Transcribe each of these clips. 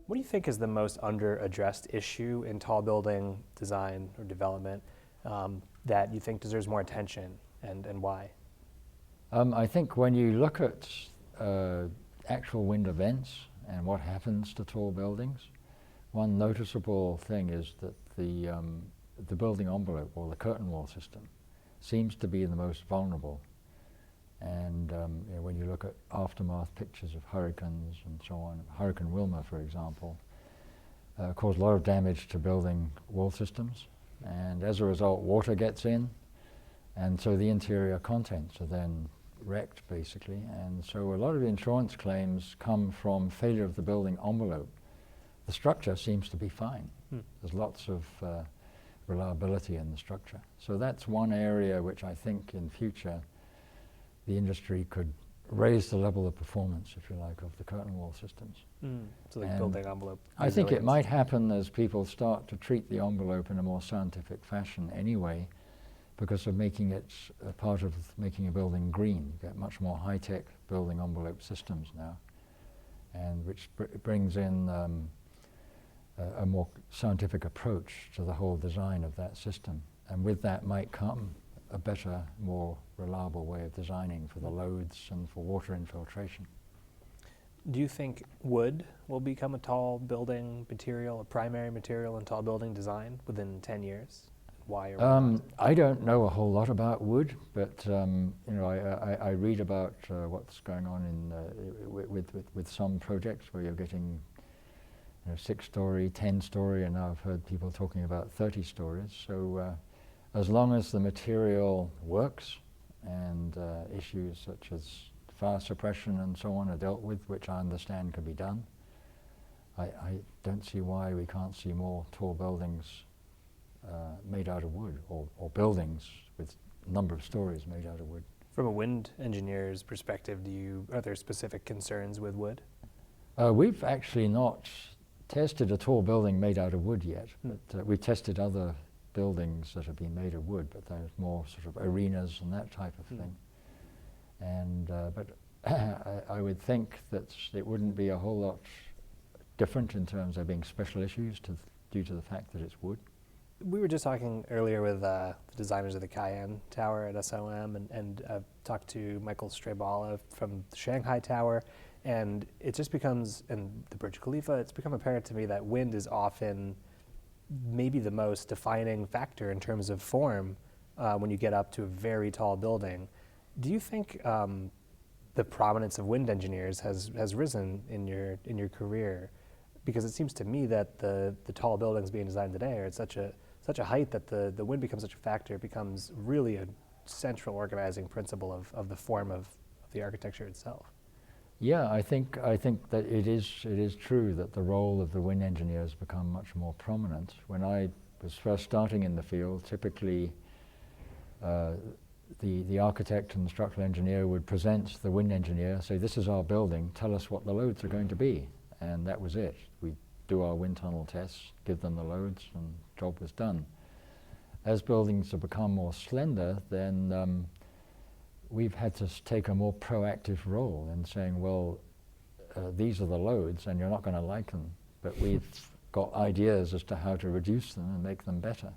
What do you think is the most under-addressed issue in tall building design or development that you think deserves more attention, and why? I think when you look at actual wind events and what happens to tall buildings, one noticeable thing is that the building envelope or the curtain wall system seems to be the most vulnerable. And when you look at aftermath pictures of hurricanes and so on, Hurricane Wilma, for example, caused a lot of damage to building wall systems, and as a result water gets in, and so the interior contents are then wrecked basically, and so a lot of insurance claims come from failure of the building envelope. The structure seems to be fine. There's lots of reliability in the structure. So that's one area which I think in future the industry could raise the level of performance, if you like, of the curtain wall systems. So like building envelope. I think it might happen as people start to treat the envelope in a more scientific fashion anyway, because of making it a part of making a building green. You get much more high-tech building envelope systems now, and which brings in a more scientific approach to the whole design of that system. And with that might come a better, more reliable way of designing for the loads and for water infiltration. Do you think wood will become a tall building material, a primary material in tall building design within 10 years? Why or why not? I don't know a whole lot about wood, but I read about what's going on in with some projects where you're getting 6-story, 10-story, and now I've heard people talking about 30 stories. So as long as the material works and issues such as fire suppression and so on are dealt with, which I understand can be done, I don't see why we can't see more tall buildings made out of wood, or buildings with a number of stories made out of wood. From a wind engineer's perspective, are there specific concerns with wood? We've actually not tested a tall building made out of wood yet, but we've tested other buildings that have been made of wood, but they're more sort of arenas and that type of thing. And but I would think that it wouldn't be a whole lot different in terms of being special issues due to the fact that it's wood. We were just talking earlier with the designers of the Cayenne Tower at SOM, and I've talked to Michael Strabala from the Shanghai Tower, and it just becomes, and the Burj Khalifa, it's become apparent to me that wind is often maybe the most defining factor in terms of form when you get up to a very tall building. Do you think the prominence of wind engineers has risen in your career? Because it seems to me that the tall buildings being designed today are at such a height that the wind becomes such a factor, it becomes really a central organizing principle of the form of the architecture itself. Yeah, I think that it is true that the role of the wind engineer has become much more prominent. When I was first starting in the field, typically the architect and the structural engineer would present the wind engineer, say, this is our building, tell us what the loads are going to be. And that was it. We'd do our wind tunnel tests, give them the loads, and the job was done. As buildings have become more slender, then we've had to take a more proactive role in saying, well, these are the loads and you're not going to like them, but we've got ideas as to how to reduce them and make them better.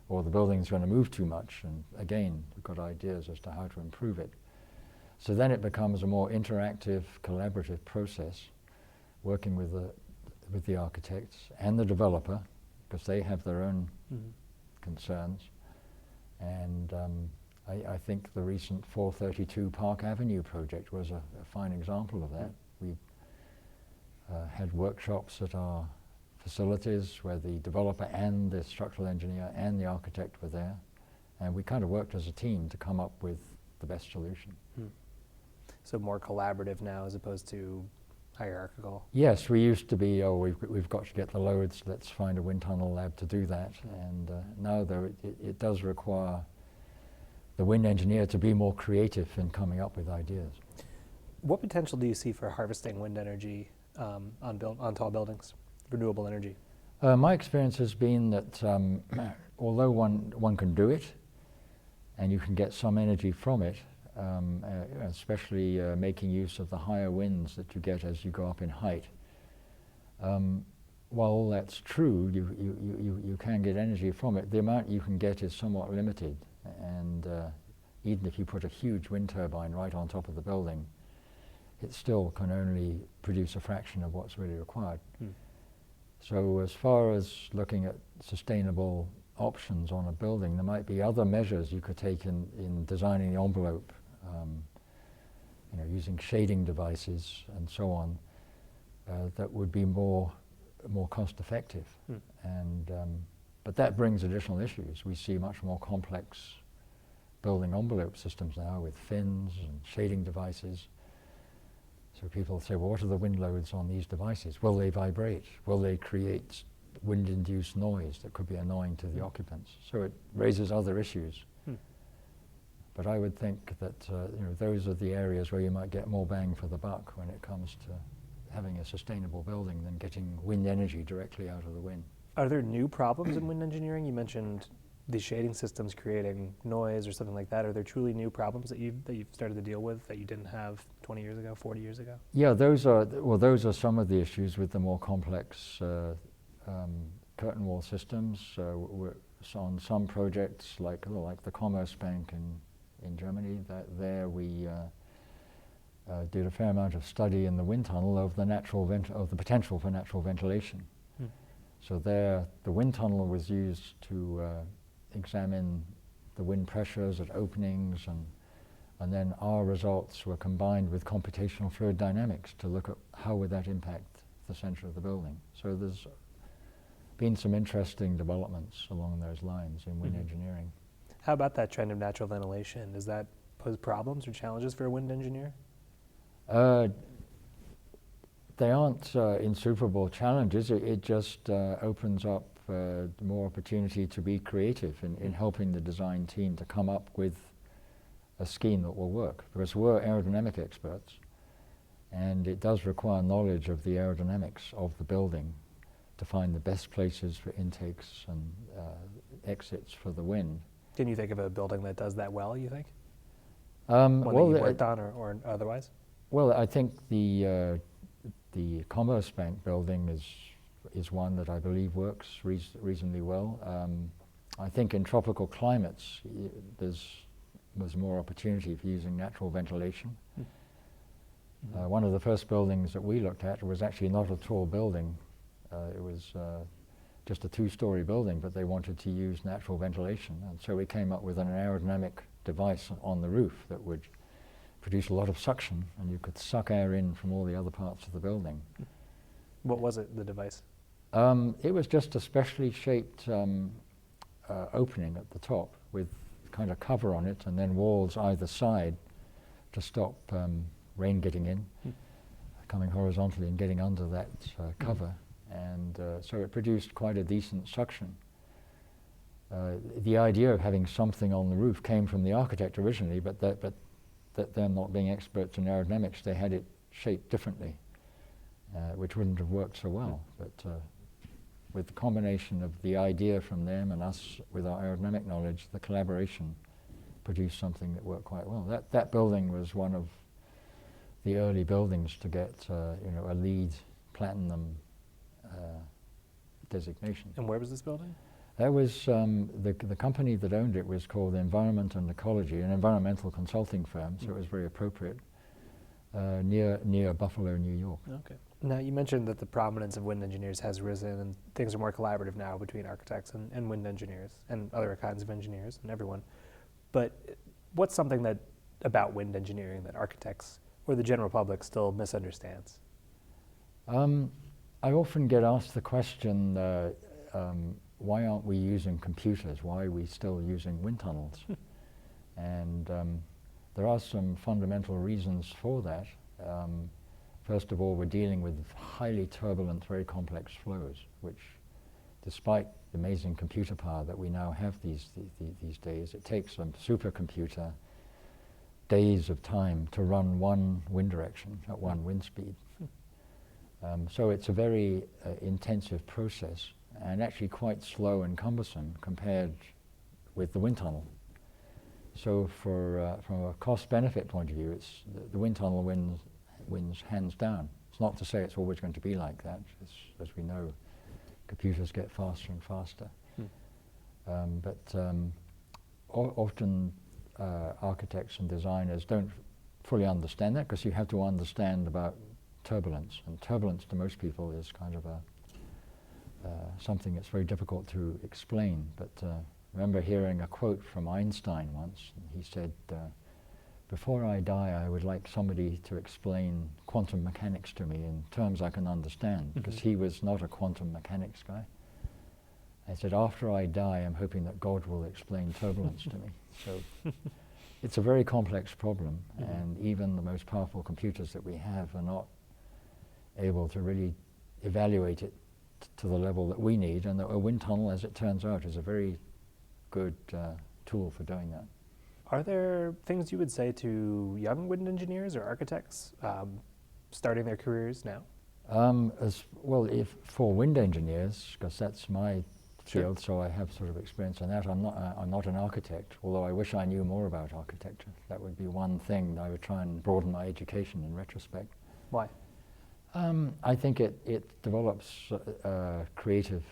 Or the building's going to move too much, and again, we've got ideas as to how to improve it. So then it becomes a more interactive, collaborative process, working with the architects and the developer, because they have their own concerns. And I think the recent 432 Park Avenue project was a fine example of that. We had workshops at our facilities where the developer and the structural engineer and the architect were there, and we kind of worked as a team to come up with the best solution. So more collaborative now as opposed to hierarchical? Yes, we used to be, we've got to get the loads, let's find a wind tunnel lab to do that. And now though it does require the wind engineer to be more creative in coming up with ideas. What potential do you see for harvesting wind energy on tall buildings, renewable energy? My experience has been that although one can do it and you can get some energy from it, especially making use of the higher winds that you get as you go up in height, while that's true, you can get energy from it. The amount you can get is somewhat limited, and even if you put a huge wind turbine right on top of the building, it still can only produce a fraction of what's really required. So as far as looking at sustainable options on a building, there might be other measures you could take in designing the envelope, using shading devices and so on, that would be more cost effective. And but that brings additional issues. We see much more complex building envelope systems now with fins and shading devices. So people say, well, what are the wind loads on these devices? Will they vibrate? Will they create wind-induced noise that could be annoying to the occupants? So it raises other issues. But I would think that those are the areas where you might get more bang for the buck when it comes to having a sustainable building than getting wind energy directly out of the wind. Are there new problems in wind engineering? You mentioned the shading systems creating noise or something like that. Are there truly new problems that you've started to deal with that you didn't have 20 years ago, 40 years ago? Yeah, those are some of the issues with the more complex curtain wall systems. We're on some projects like the Commerce Bank in Germany, there we did a fair amount of study in the wind tunnel of the potential for natural ventilation. So there, the wind tunnel was used to examine the wind pressures at openings, and then our results were combined with computational fluid dynamics to look at how would that impact the center of the building. So there's been some interesting developments along those lines in wind engineering. How about that trend of natural ventilation? Does that pose problems or challenges for a wind engineer? They aren't insuperable challenges. It just opens up more opportunity to be creative in helping the design team to come up with a scheme that will work. Because we're aerodynamic experts, and it does require knowledge of the aerodynamics of the building to find the best places for intakes and exits for the wind. Can you think of a building that does that well, you think? One that you've worked on or otherwise? Well, I think the Commerce Bank building is one that I believe works reasonably well. I think in tropical climates there's more opportunity for using natural ventilation. One of the first buildings that we looked at was actually not a tall building. It was just a two-story building, but they wanted to use natural ventilation, and so we came up with an aerodynamic device on the roof that would produce a lot of suction, and you could suck air in from all the other parts of the building. What was it, the device? It was just a specially shaped opening at the top with kind of cover on it, and then walls either side to stop rain getting in, coming horizontally and getting under that cover. And so it produced quite a decent suction. The idea of having something on the roof came from the architect originally, but them not being experts in aerodynamics, they had it shaped differently, which wouldn't have worked so well. But with the combination of the idea from them and us with our aerodynamic knowledge, the collaboration produced something that worked quite well. That building was one of the early buildings to get a LEED Platinum designation. And where was this building? That was the company that owned it was called Environment and Ecology, an environmental consulting firm, so it was very appropriate, near Buffalo, New York. Okay. Now, you mentioned that the prominence of wind engineers has risen, and things are more collaborative now between architects and wind engineers and other kinds of engineers and everyone. But what's something about wind engineering that architects or the general public still misunderstands? I often get asked the question, why aren't we using computers? Why are we still using wind tunnels? And there are some fundamental reasons for that. First of all, we're dealing with highly turbulent, very complex flows, which, despite the amazing computer power that we now have these days, it takes a supercomputer days of time to run one wind direction at one wind speed. So it's a very intensive process, and actually quite slow and cumbersome compared with the wind tunnel. So from a cost-benefit point of view, it's the wind tunnel wins hands down. It's not to say it's always going to be like that. As we know, computers get faster and faster. Often architects and designers don't fully understand that, because you have to understand about turbulence, and turbulence to most people is kind of something that's very difficult to explain. But I remember hearing a quote from Einstein once, and he said, "Before I die, I would like somebody to explain quantum mechanics to me in terms I can understand," because he was not a quantum mechanics guy. I said, "After I die, I'm hoping that God will explain turbulence to me." So it's a very complex problem, and even the most powerful computers that we have are not able to really evaluate it to the level that we need, and a wind tunnel, as it turns out, is a very good tool for doing that. Are there things you would say to young wind engineers or architects starting their careers now? As well, if for wind engineers, because that's my field, so I have sort of experience in that. I'm not an architect, although I wish I knew more about architecture. That would be one thing I would try and broaden my education in retrospect. Why? I think it develops creative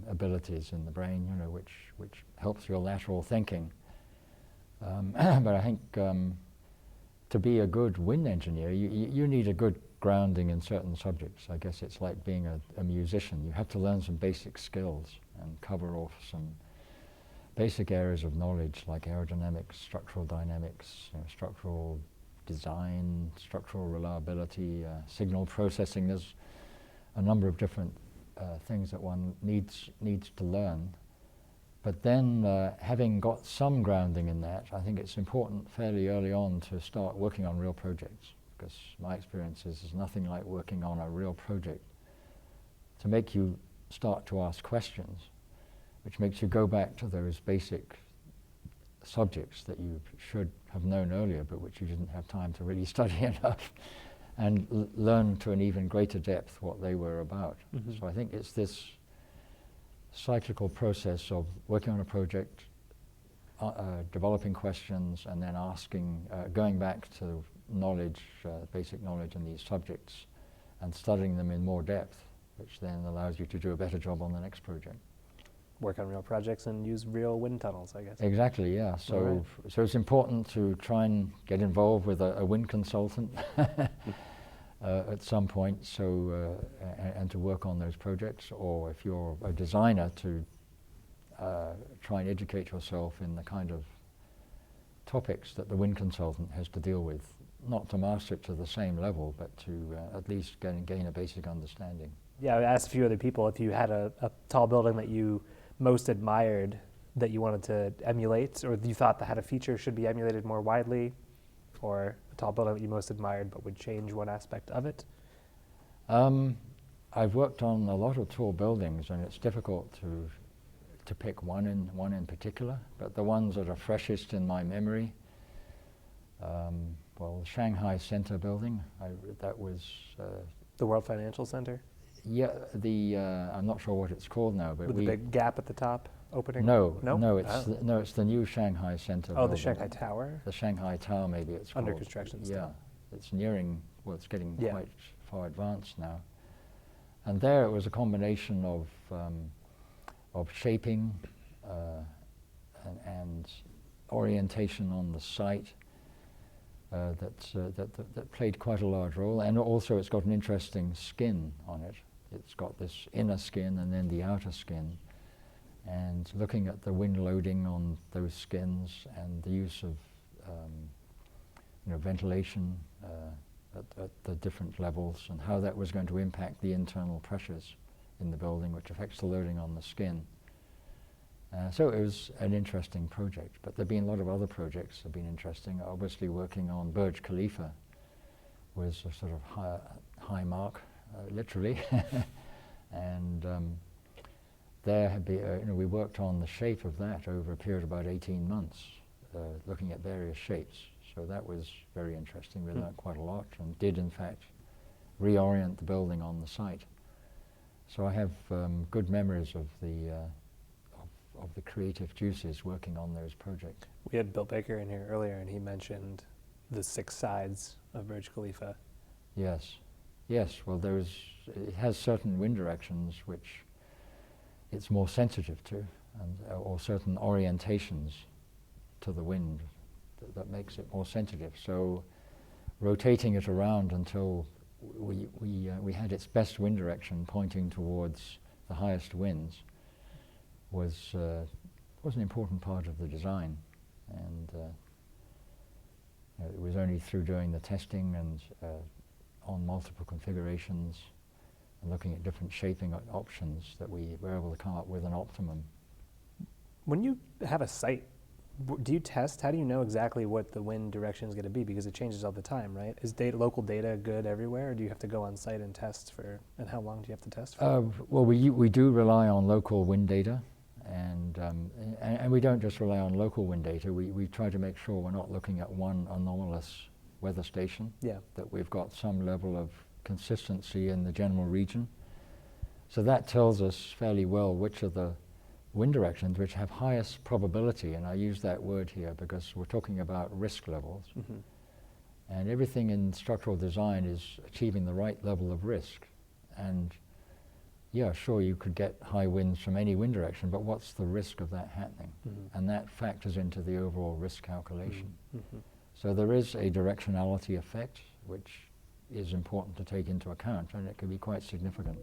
abilities in the brain, you know, which helps your lateral thinking. But I think to be a good wind engineer, you need a good grounding in certain subjects. I guess it's like being a musician. You have to learn some basic skills and cover off some basic areas of knowledge like aerodynamics, structural dynamics, you know, structural design, structural reliability, signal processing. There's a number of different things that one needs to learn. But then, having got some grounding in that, I think it's important fairly early on to start working on real projects, because my experience is there's nothing like working on a real project to make you start to ask questions, which makes you go back to those basic subjects that you should have known earlier, but which you didn't have time to really study enough, and learn to an even greater depth what they were about. So I think it's this cyclical process of working on a project, developing questions, and then asking, going back to knowledge, basic knowledge in these subjects, and studying them in more depth, which then allows you to do a better job on the next project. Work on real projects and use real wind tunnels, I guess. Exactly, yeah. So, so it's important to try and get involved with a wind consultant at some point, so and to work on those projects, or if you're a designer, to try and educate yourself in the kind of topics that the wind consultant has to deal with, not to master it to the same level, but to at least gain a basic understanding. Yeah, I asked a few other people if you had a tall building that you most admired that you wanted to emulate, or you thought that had a feature should be emulated more widely, or a tall building that you most admired but would change one aspect of it? I've worked on a lot of tall buildings, and it's difficult to pick one in particular, but the ones that are freshest in my memory, well, the Shanghai Center building, that was... the World Financial Center? Yeah, I'm not sure what it's called now, but with the big gap at the top opening? No, it's the new Shanghai Center. Oh, the Shanghai Tower? The Shanghai Tower, maybe it's called. Under construction still. Yeah, it's nearing, well, it's getting quite far advanced now. And there it was a combination of shaping and orientation on the site that played quite a large role. And also it's got an interesting skin on it. It's got this inner skin and then the outer skin. And looking at the wind loading on those skins and the use of ventilation at the different levels, and how that was going to impact the internal pressures in the building, which affects the loading on the skin. So it was an interesting project, but there have been a lot of other projects that have been interesting. Obviously working on Burj Khalifa was a sort of high mark, literally. And there had been, we worked on the shape of that over a period of about 18 months, looking at various shapes. So that was very interesting. We learned quite a lot, and did in fact reorient the building on the site. So I have good memories of the creative juices working on those projects. We had Bill Baker in here earlier, and he mentioned the 6 sides of Burj Khalifa. Yes. Yes, well, it has certain wind directions which it's more sensitive to, and or certain orientations to the wind that makes it more sensitive. So rotating it around until we had its best wind direction pointing towards the highest winds was an important part of the design, and it was only through doing the testing and on multiple configurations and looking at different shaping options that we were able to come up with an optimum. When you have a site, do you test? How do you know exactly what the wind direction is going to be? Because it changes all the time, right? Is local data good everywhere, or do you have to go on site and test for, and how long do you have to test for? Well, we do rely on local wind data, and we don't just rely on local wind data. We try to make sure we're not looking at one anomalous weather station, that we've got some level of consistency in the general region. So that tells us fairly well which are the wind directions which have highest probability, and I use that word here because we're talking about risk levels. Mm-hmm. And everything in structural design is achieving the right level of risk. And yeah, sure, you could get high winds from any wind direction, but what's the risk of that happening? Mm-hmm. And that factors into the overall risk calculation. Mm-hmm. So there is a directionality effect which is important to take into account, and it can be quite significant.